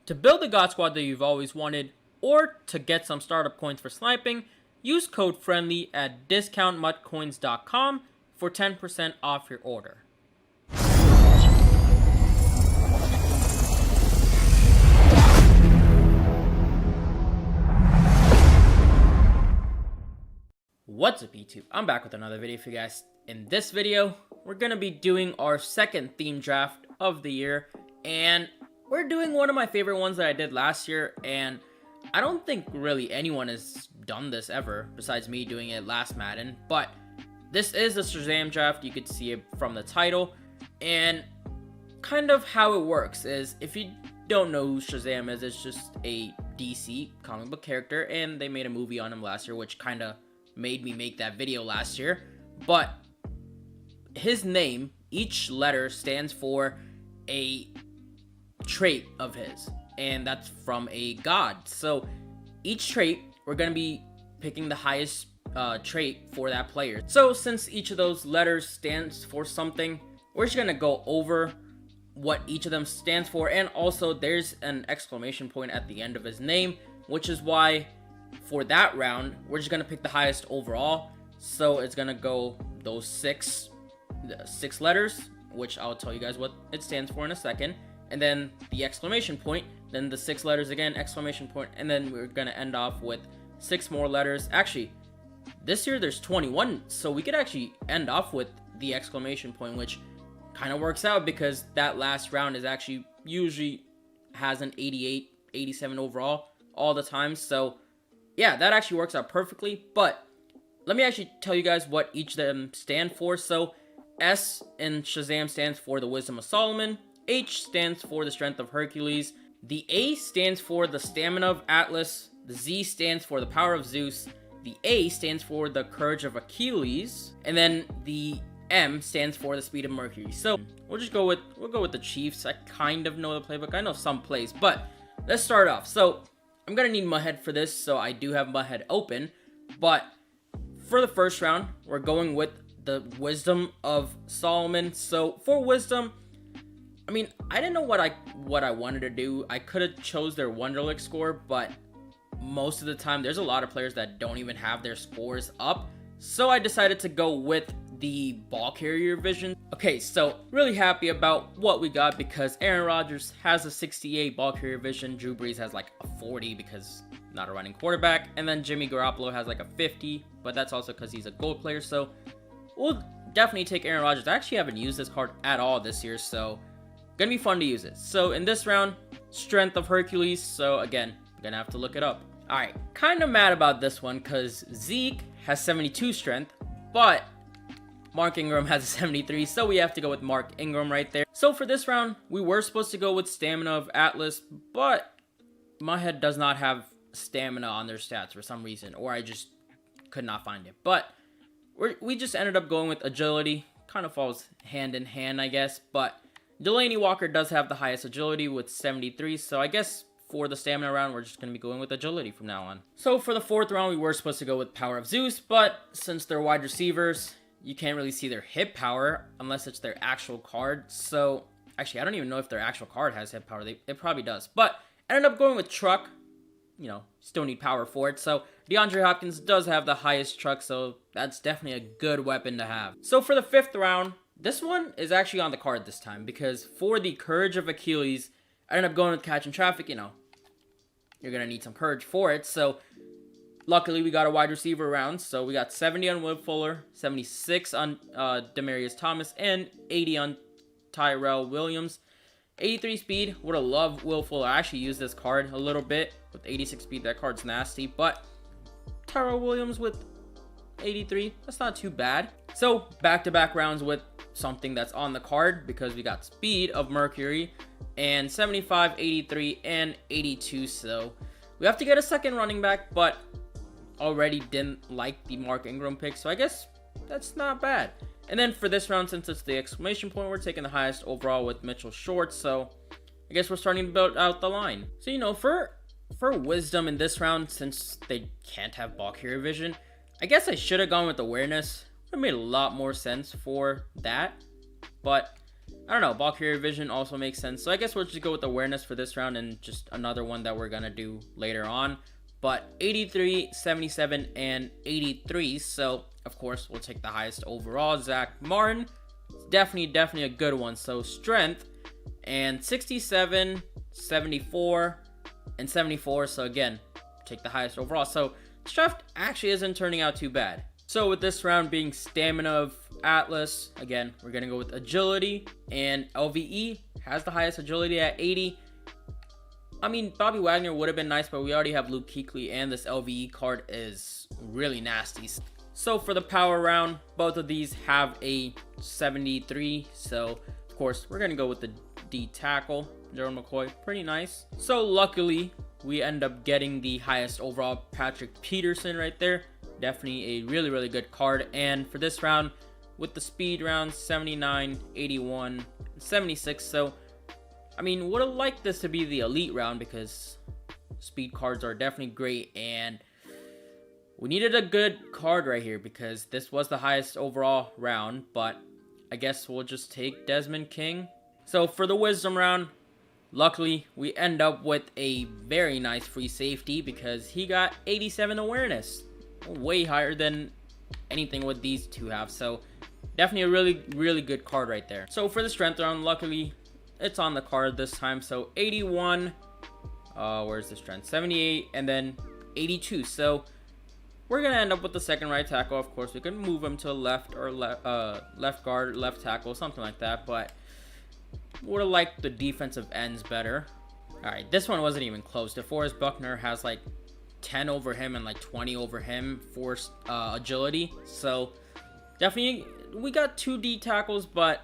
To build the God Squad that you've always wanted, or to get some startup coins for sniping, use code FRIENDLY at discountmutcoins.com for 10% off your order. What's up YouTube? I'm back with another video for you guys. In this video, we're going to be doing our second theme draft of the year, and we're doing one of my favorite ones that I did last year, and I don't think really anyone has done this ever besides me doing it last Madden, but this is the SHAZAM draft. You could see it from the title, and kind of how it works is, if you don't know who SHAZAM is, it's just a DC comic book character, and they made a movie on him last year, which kind of made me make that video last year. But his name, each letter stands for a trait of his, and that's from a god. So each trait, we're going to be picking the highest trait for that player. So since each of those letters stands for something, we're just going to go over what each of them stands for, and also there's an exclamation point at the end of his name, which is why for that round we're just going to pick the highest overall. So it's going to go those six letters, which I'll tell you guys what it stands for in a second, and then the exclamation point, then the 6 letters again, exclamation point, and then we're going to end off with 6 more letters. Actually, this year there's 21, so we could actually end off with the exclamation point, which kind of works out because that last round is actually usually has an 88, 87 overall all the time. So yeah, that actually works out perfectly. But let me actually tell you guys what each of them stand for. So S in SHAZAM stands for the Wisdom of Solomon. H stands for the Strength of Hercules. The A stands for the Stamina of Atlas. The Z stands for the Power of Zeus. The A stands for the Courage of Achilles. And then the M stands for the Speed of Mercury. So we'll go with the Chiefs. I kind of know the playbook. I know some plays, but let's start off. So I'm gonna need Mudhead for this, so I do have Mudhead open. But for the first round, we're going with the Wisdom of Solomon. So for Wisdom, I mean, I didn't know what I wanted to do. I could have chose their Wonderlic score, but most of the time there's a lot of players that don't even have their scores up. So I decided to go with the ball carrier vision. Okay, so really happy about what we got because Aaron Rodgers has a 68 ball carrier vision. Drew Brees has like a 40 because not a running quarterback. And then Jimmy Garoppolo has like a 50, but that's also because he's a gold player. So we'll definitely take Aaron Rodgers. I actually haven't used this card at all this year, so gonna be fun to use it. So in this round, Strength of Hercules. So again, I'm gonna have to look it up. All right, kind of mad about this one because Zeke has 72 strength, but Mark Ingram has a 73, so we have to go with Mark Ingram right there. So for this round, we were supposed to go with Stamina of Atlas, but my head does not have Stamina on their stats for some reason, or I just could not find it. But we just ended up going with Agility. Kind of falls hand in hand, I guess, but Delaney Walker does have the highest Agility with 73, so I guess for the Stamina round, we're just going to be going with Agility from now on. So for the fourth round, we were supposed to go with Power of Zeus, but since they're wide receivers, you can't really see their hit power unless it's their actual card. So actually, I don't even know if their actual card has hit power. It probably does. But I ended up going with Truck. You know, still need power for it. So DeAndre Hopkins does have the highest Truck, so that's definitely a good weapon to have. So for the fifth round, this one is actually on the card this time because for the Courage of Achilles, I ended up going with Catching Traffic. You know, you're going to need some courage for it. So luckily, we got a wide receiver round, so we got 70 on Will Fuller, 76 on Demaryius Thomas, and 80 on Tyrell Williams. 83 speed, would have loved Will Fuller. I actually used this card a little bit with 86 speed. That card's nasty, but Tyrell Williams with 83, that's not too bad. So back-to-back rounds with something that's on the card because we got Speed of Mercury and 75, 83, and 82. So we have to get a second running back, but already didn't like the Mark Ingram pick, so I guess that's not bad. And then for this round, since it's the exclamation point, we're taking the highest overall with Mitchell Short, so I guess we're starting to build out the line. So, you know, for Wisdom in this round, since they can't have ball carrier vision, I guess I should have gone with Awareness. It made a lot more sense for that, but I don't know, ball carrier vision also makes sense. So I guess we'll just go with awareness for this round, and just another one that we're gonna do later on. But 83, 77, and 83. So of course we'll take the highest overall. Zach Martin, definitely a good one. So strength, and 67, 74, and 74. So again, take the highest overall. So this draft actually isn't turning out too bad. So with this round being stamina of Atlas, again, we're going to go with agility, and LVE has the highest agility at 80. I mean, Bobby Wagner would have been nice, but we already have Luke Kuechly, and this LVE card is really nasty. So for the power round, both of these have a 73. So of course, we're going to go with the D tackle, Gerald McCoy, pretty nice. So luckily, we end up getting the highest overall, Patrick Peterson right there. Definitely a really good card. And for this round, with the speed rounds, 79, 81, 76. So I mean, would have liked this to be the elite round because speed cards are definitely great, and we needed a good card right here because this was the highest overall round. But I guess we'll just take Desmond King. So for the wisdom round, luckily we end up with a very nice free safety because he got 87 awareness, way higher than anything with these two have. So definitely a really good card right there. So for the strength round, luckily it's on the card this time. So 81, where's the strength? 78, and then 82. So we're gonna end up with the second right tackle. Of course, we can move him to left or left guard, left tackle, something like that. But would have liked the defensive ends better. All right, this one wasn't even close. DeForest Buckner has like 10 over him and like 20 over him for agility. So definitely we got 2 D tackles, but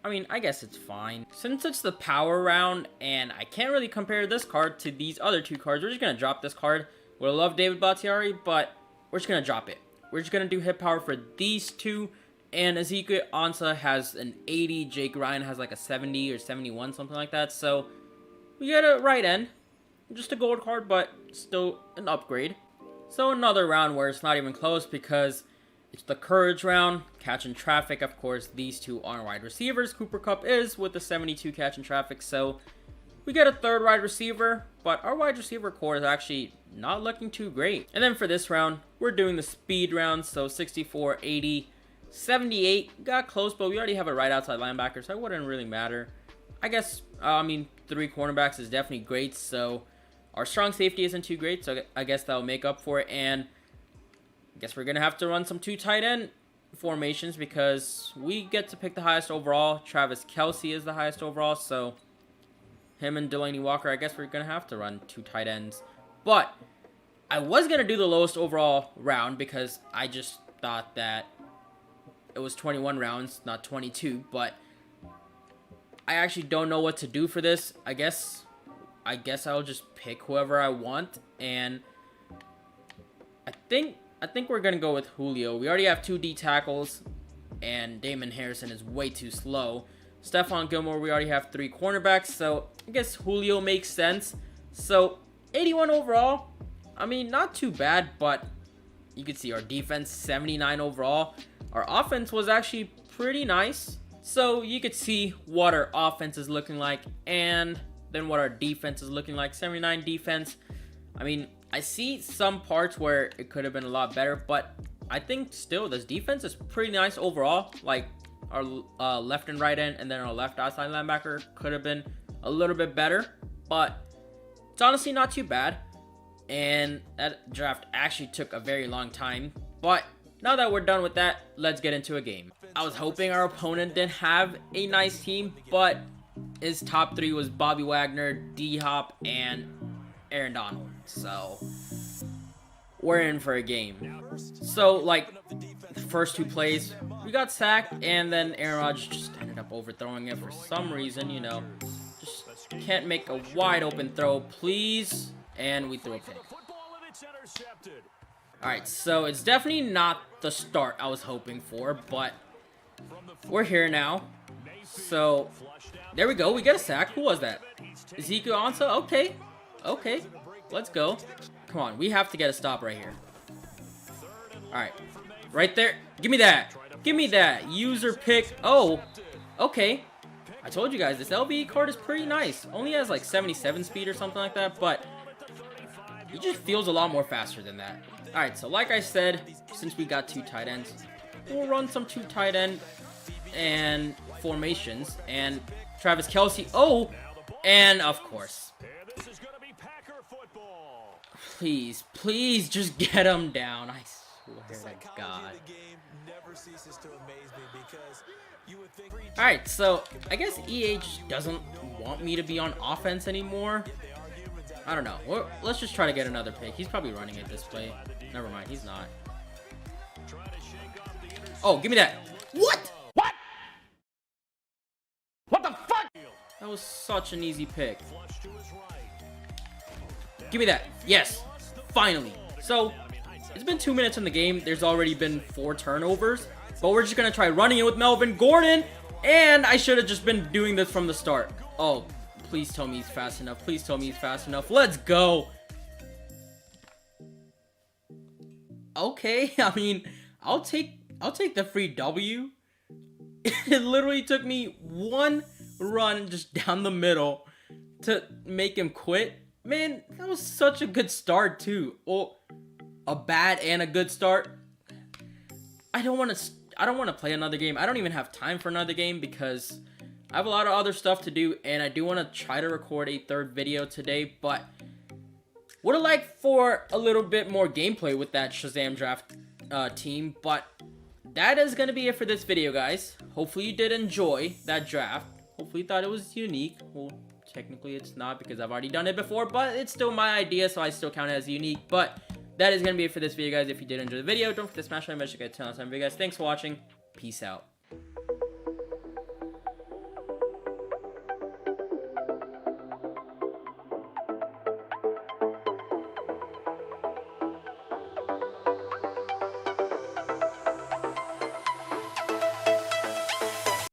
I mean, I guess it's fine. Since it's the power round and I can't really compare this card to these other 2 cards, we're just gonna drop this card. Would have loved David Bakhtiari, but we're just gonna drop it. We're just gonna do hit power for these 2. And Ezekiel Ansah has an 80. Jake Ryan has like a 70 or 71, something like that. So we got a right end. Just a gold card, but still an upgrade. So another round where it's not even close because it's the courage round. Catch and traffic, of course, these 2 are wide receivers. Cooper Kupp is with the 72 catch and traffic. So we get a third wide receiver, but our wide receiver core is actually not looking too great. And then for this round, we're doing the speed round. So 64, 80, 78. Got close, but we already have a right outside linebacker, so it wouldn't really matter. I guess, I mean, 3 cornerbacks is definitely great. So our strong safety isn't too great, so I guess that'll make up for it. And I guess we're going to have to run some 2 tight end formations because we get to pick the highest overall. Travis Kelce is the highest overall, so him and Delaney Walker, I guess we're going to have to run 2 tight ends. But I was going to do the lowest overall round because I just thought that it was 21 rounds, not 22. But I actually don't know what to do for this. I guess I'll just pick whoever I want, and I think we're gonna go with Julio. We already have 2 D tackles, and Damon Harrison is way too slow. Stephon Gilmore, we already have 3 cornerbacks, so I guess Julio makes sense. So 81 overall, I mean, not too bad, but you can see our defense 79 overall. Our offense was actually pretty nice. So you could see what our offense is looking like and then what our defense is looking like. 79 defense. I mean, I see some parts where it could have been a lot better, but I think still this defense is pretty nice overall. Like our left and right end and then our left outside linebacker could have been a little bit better, but it's honestly not too bad. And that draft actually took a very long time, but now that we're done with that, let's get into a game. I was hoping our opponent didn't have a nice team, but his top 3 was Bobby Wagner, D-Hop, and Aaron Donald. So we're in for a game. So like the first 2 plays, we got sacked, and then Aaron Rodgers just ended up overthrowing it for some reason, you know. Just can't make a wide open throw, please. And we threw a pick. Alright, so it's definitely not the start I was hoping for, but we're here now. So there we go. We get a sack. Who was that? Ezekiel Ansah? Okay. Okay. Let's go. Come on. We have to get a stop right here. Alright. Right there. Give me that. Give me that. User pick. Oh. Okay. I told you guys, this LVE card is pretty nice. Only has like 77 speed or something like that, but he just feels a lot more faster than that. Alright, so like I said, since we got 2 tight ends, we'll run some 2 tight end and formations. And Travis Kelce, oh, and of course. Please, please just get him down. I swear to God. Alright, so I guess EA just doesn't want me to be on offense anymore. I don't know. Let's just try to get another pick. He's probably running it this play. Never mind, he's not. Oh, give me that. What? What? What the fuck? That was such an easy pick. Give me that. Yes. Finally. So, it's been 2 minutes in the game. There's already been 4 turnovers. But we're just going to try running it with Melvin Gordon. And I should have just been doing this from the start. Oh, please tell me he's fast enough. Please tell me he's fast enough. Let's go. Okay, I mean, I'll take the free W. It literally took me 1 run just down the middle to make him quit. Man, that was such a good start too. Well, a bad and a good start. I don't want to play another game. I don't even have time for another game because I have a lot of other stuff to do, and I do want to try to record a 3rd video today, but would have liked for a little bit more gameplay with that SHAZAM draft team. But that is going to be it for this video, guys. Hopefully you did enjoy that draft. Hopefully you thought it was unique. Well, technically it's not because I've already done it before, but it's still my idea, so I still count it as unique. But that is going to be it for this video, guys. If you did enjoy the video, don't forget to smash that like button, guys. Thanks for watching. Peace out.